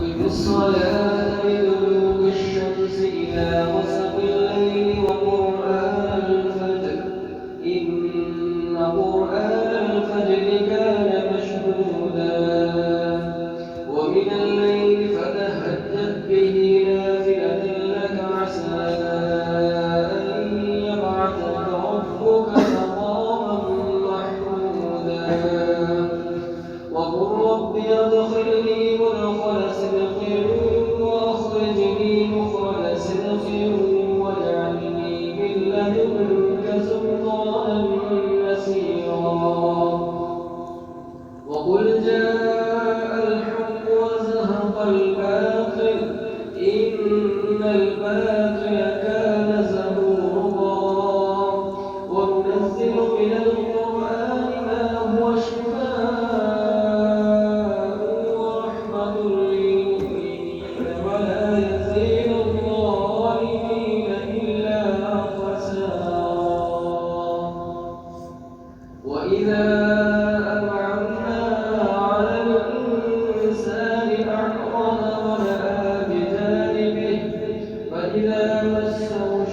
أقم الصلاة لدلوك الشمس إلى غسق الليل وقرآن الفجر إن قرآن الفجر كان مشهودا ومن الليل فتهجد به نافلة لك عسى أن يبعثك ربك مقاما محمودا وقل رب ادخلني مدخل صدق وأخرجني مخرج صدق واجعلني من لدنك سلطانا نصيرا وقل جاء الحق وزهق الباطل إن الباطل كان زهوقا وننزل من القرآن ما هو شفاء ورحمة للمؤمنين ولا يزيد الظالمين إلا خسارا وإذا أنعمنا على الإنسان أعرض ونأى بجانبه فإذا مسه